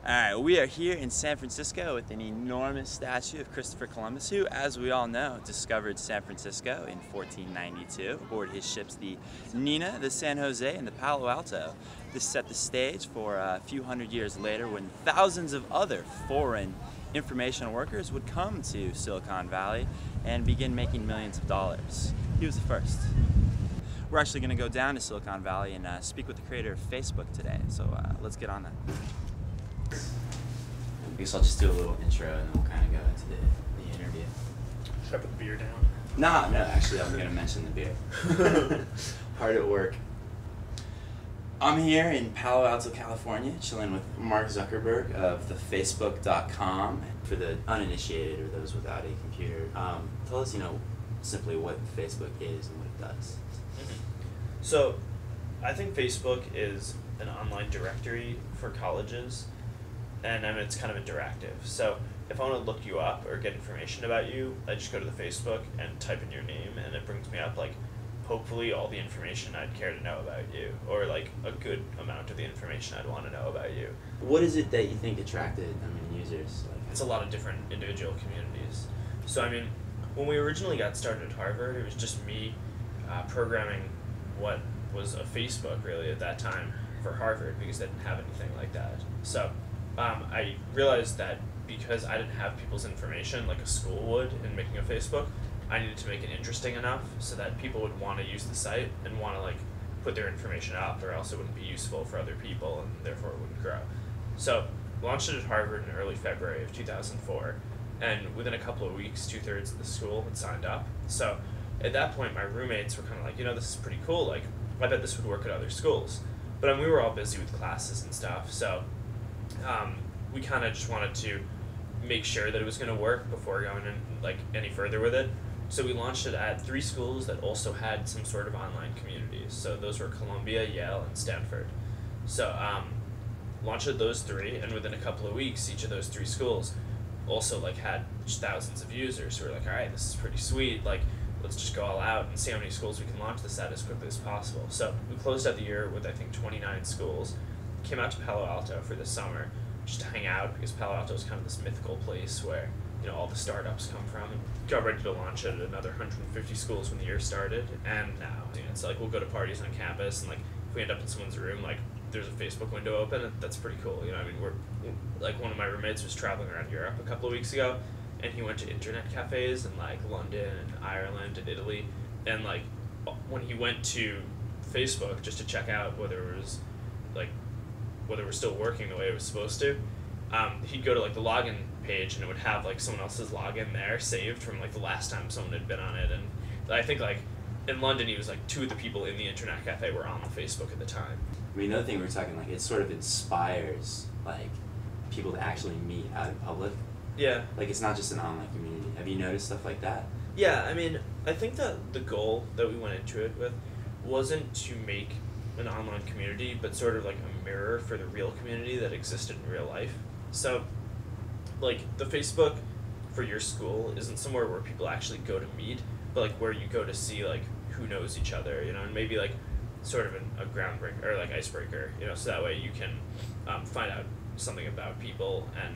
Alright, we are here in San Francisco with an enormous statue of Christopher Columbus, who, as we all know, discovered San Francisco in 1492 aboard his ships the Nina, the San Jose, and the Palo Alto. This set the stage for a few hundred years later when thousands of other foreign information workers would come to Silicon Valley and begin making millions of dollars. He was the first. We're actually going to go down to Silicon Valley and speak with the creator of Facebook today, so let's get on that. I guess I'll just do a little intro and then we'll kind of go into the interview. Should I put the beer down? No, actually I'm going to mention the beer. Hard at work. I'm here in Palo Alto, California, chilling with Mark Zuckerberg of the Facebook.com. For the uninitiated or those without a computer, tell us, simply what Facebook is and what it does. So, I think Facebook is an online directory for colleges, and it's kind of interactive. So if I want to look you up or get information about you, I just go to the Facebook and type in your name, and it brings me up hopefully all the information I'd care to know about you, or a good amount of the information I'd want to know about you. What is it that you think attracted users? It's a lot of different individual communities. So when we originally got started at Harvard, it was just me programming what was a Facebook really at that time for Harvard, because they didn't have anything like that. So I realized that because I didn't have people's information like a school would in making a Facebook, I needed to make it interesting enough so that people would want to use the site and want to put their information up, or else it wouldn't be useful for other people and therefore it wouldn't grow. So launched it at Harvard in early February of 2004, and within a couple of weeks 2/3 of the school had signed up. So at that point my roommates were kind of this is pretty cool, I bet this would work at other schools. But we were all busy with classes and stuff, so we kind of just wanted to make sure that it was going to work before going in, any further with it. So we launched it at 3 schools that also had some sort of online communities. So those were Columbia, Yale, and Stanford. So launched at those 3, and within a couple of weeks, each of those 3 schools also had thousands of users who were all right, this is pretty sweet. Let's just go all out and see how many schools we can launch this at as quickly as possible. So we closed out the year with, I think, 29 schools. Came out to Palo Alto for this summer just to hang out, because Palo Alto is kind of this mythical place where all the startups come from. And got ready to launch it at another 150 schools when the year started, and now it's we'll go to parties on campus, and if we end up in someone's room, there's a Facebook window open, and that's pretty cool. We're one of my roommates was traveling around Europe a couple of weeks ago, and he went to internet cafes in London and Ireland and Italy, and when he went to Facebook just to check out whether it was whether we're still working the way it was supposed to, he'd go to the login page, and it would have someone else's login there saved from the last time someone had been on it. And I think in London he was 2 of the people in the internet cafe were on the Facebook at the time. Another thing we were talking it sort of inspires people to actually meet out in public. Yeah. It's not just an online community. Have you noticed stuff like that? Yeah, I think that the goal that we went into it with wasn't to make an online community, but sort of a mirror for the real community that existed in real life. So, the Facebook for your school isn't somewhere where people actually go to meet, but where you go to see who knows each other, and maybe sort of a groundbreaker or icebreaker, so that way you can find out something about people and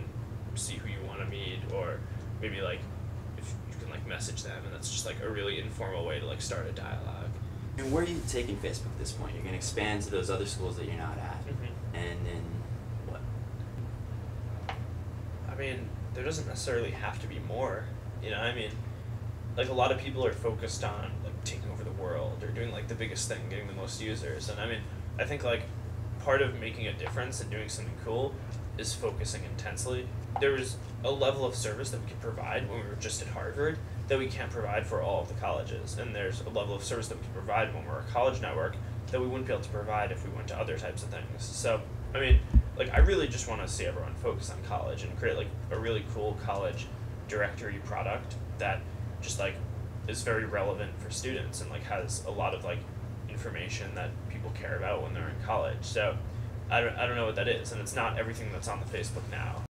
see who you want to meet, or maybe if you can message them, and that's just a really informal way to start a dialogue. And where are you taking Facebook at this point? You're going to expand to those other schools that you're not at, and then what? There doesn't necessarily have to be more. A lot of people are focused on taking over the world or doing the biggest thing, getting the most users. And I think part of making a difference and doing something cool is focusing intensely. There was a level of service that we could provide when we were just at Harvard that we can't provide for all of the colleges, and there's a level of service that we can provide when we're a college network that we wouldn't be able to provide if we went to other types of things. So I really just want to see everyone focus on college and create a really cool college directory product that just is very relevant for students and has a lot of information that people care about when they're in college. So I don't know what that is, and it's not everything that's on the Facebook now.